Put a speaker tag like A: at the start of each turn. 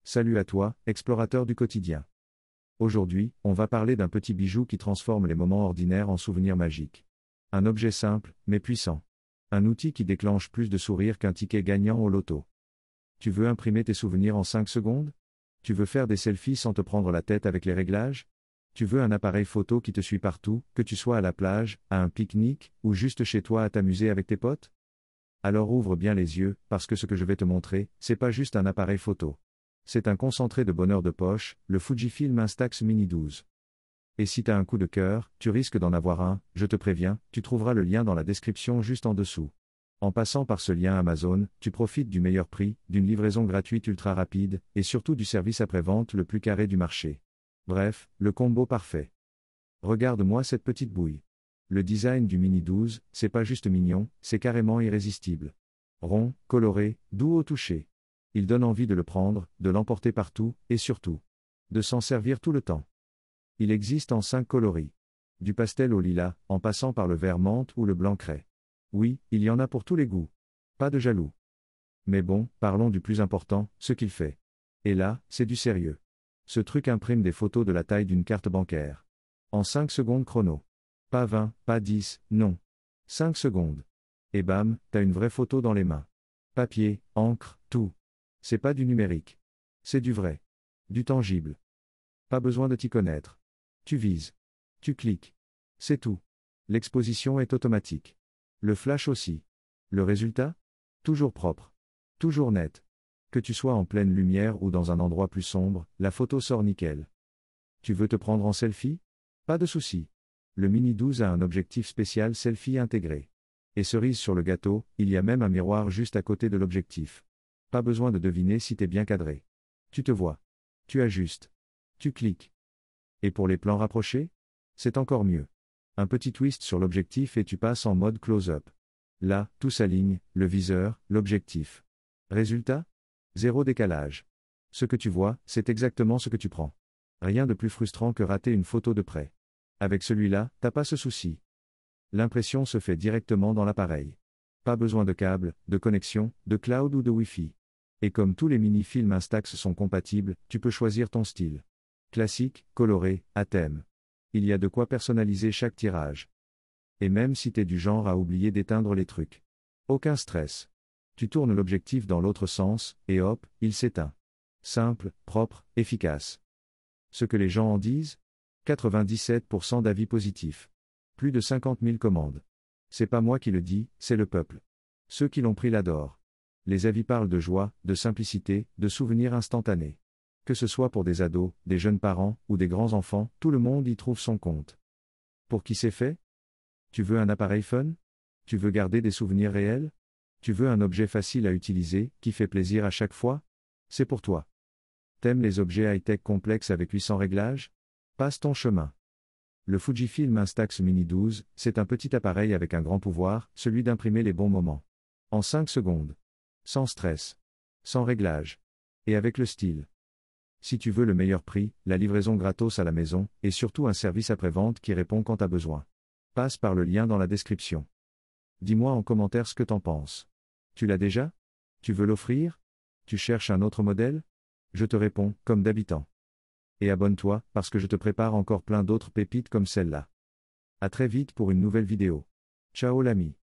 A: Salut à toi, explorateur du quotidien. Aujourd'hui, on va parler d'un petit bijou qui transforme les moments ordinaires en souvenirs magiques. Un objet simple, mais puissant. Un outil qui déclenche plus de sourires qu'un ticket gagnant au loto. Tu veux imprimer tes souvenirs en 5 secondes? Tu veux faire des selfies sans te prendre la tête avec les réglages? Tu veux un appareil photo qui te suit partout, que tu sois à la plage, à un pique-nique, ou juste chez toi à t'amuser avec tes potes? Alors ouvre bien les yeux, parce que ce que je vais te montrer, c'est pas juste un appareil photo. C'est un concentré de bonheur de poche, le Fujifilm Instax Mini 12. Et si t'as un coup de cœur, tu risques d'en avoir un, je te préviens, tu trouveras le lien dans la description juste en dessous. En passant par ce lien Amazon, tu profites du meilleur prix, d'une livraison gratuite ultra rapide, et surtout du service après-vente le plus carré du marché. Bref, le combo parfait. Regarde-moi cette petite bouille. Le design du Mini 12, c'est pas juste mignon, c'est carrément irrésistible. Rond, coloré, doux au toucher. Il donne envie de le prendre, de l'emporter partout, et surtout, de s'en servir tout le temps. Il existe en 5 coloris. Du pastel au lilas, en passant par le vert menthe ou le blanc craie. Oui, il y en a pour tous les goûts. Pas de jaloux. Mais bon, parlons du plus important, ce qu'il fait. Et là, c'est du sérieux. Ce truc imprime des photos de la taille d'une carte bancaire. En 5 secondes chrono. Pas 20, pas 10, non. 5 secondes. Et bam, t'as une vraie photo dans les mains. Papier, encre, tout. C'est pas du numérique. C'est du vrai. Du tangible. Pas besoin de t'y connaître. Tu vises. Tu cliques. C'est tout. L'exposition est automatique. Le flash aussi. Le résultat? Toujours propre. Toujours net. Que tu sois en pleine lumière ou dans un endroit plus sombre, la photo sort nickel. Tu veux te prendre en selfie? Pas de souci. Le Mini 12 a un objectif spécial selfie intégré. Et cerise sur le gâteau, il y a même un miroir juste à côté de l'objectif. Pas besoin de deviner si t'es bien cadré. Tu te vois. Tu ajustes. Tu cliques. Et pour les plans rapprochés? C'est encore mieux. Un petit twist sur l'objectif et tu passes en mode close-up. Là, tout s'aligne, le viseur, l'objectif. Résultat? Zéro décalage. Ce que tu vois, c'est exactement ce que tu prends. Rien de plus frustrant que rater une photo de près. Avec celui-là, t'as pas ce souci. L'impression se fait directement dans l'appareil. Pas besoin de câble, de connexion, de cloud ou de Wi-Fi. Et comme tous les mini-films Instax sont compatibles, tu peux choisir ton style. Classique, coloré, à thème. Il y a de quoi personnaliser chaque tirage. Et même si t'es du genre à oublier d'éteindre les trucs. Aucun stress. Tu tournes l'objectif dans l'autre sens, et hop, il s'éteint. Simple, propre, efficace. Ce que les gens en disent? 97% d'avis positifs. Plus de 50 000 commandes. C'est pas moi qui le dis, c'est le peuple. Ceux qui l'ont pris l'adorent. Les avis parlent de joie, de simplicité, de souvenirs instantanés. Que ce soit pour des ados, des jeunes parents, ou des grands enfants, tout le monde y trouve son compte. Pour qui c'est fait? Tu veux un appareil fun? Tu veux garder des souvenirs réels? Tu veux un objet facile à utiliser, qui fait plaisir à chaque fois? C'est pour toi. T'aimes les objets high-tech complexes avec 800 réglages? Passe ton chemin. Le Fujifilm Instax Mini 12, c'est un petit appareil avec un grand pouvoir, celui d'imprimer les bons moments. En 5 secondes. Sans stress. Sans réglage. Et avec le style. Si tu veux le meilleur prix, la livraison gratos à la maison, et surtout un service après-vente qui répond quand t'as besoin. Passe par le lien dans la description. Dis-moi en commentaire ce que t'en penses. Tu l'as déjà? Tu veux l'offrir? Tu cherches un autre modèle? Je te réponds, comme d'habitude. Et abonne-toi, parce que je te prépare encore plein d'autres pépites comme celle-là. À très vite pour une nouvelle vidéo. Ciao l'ami.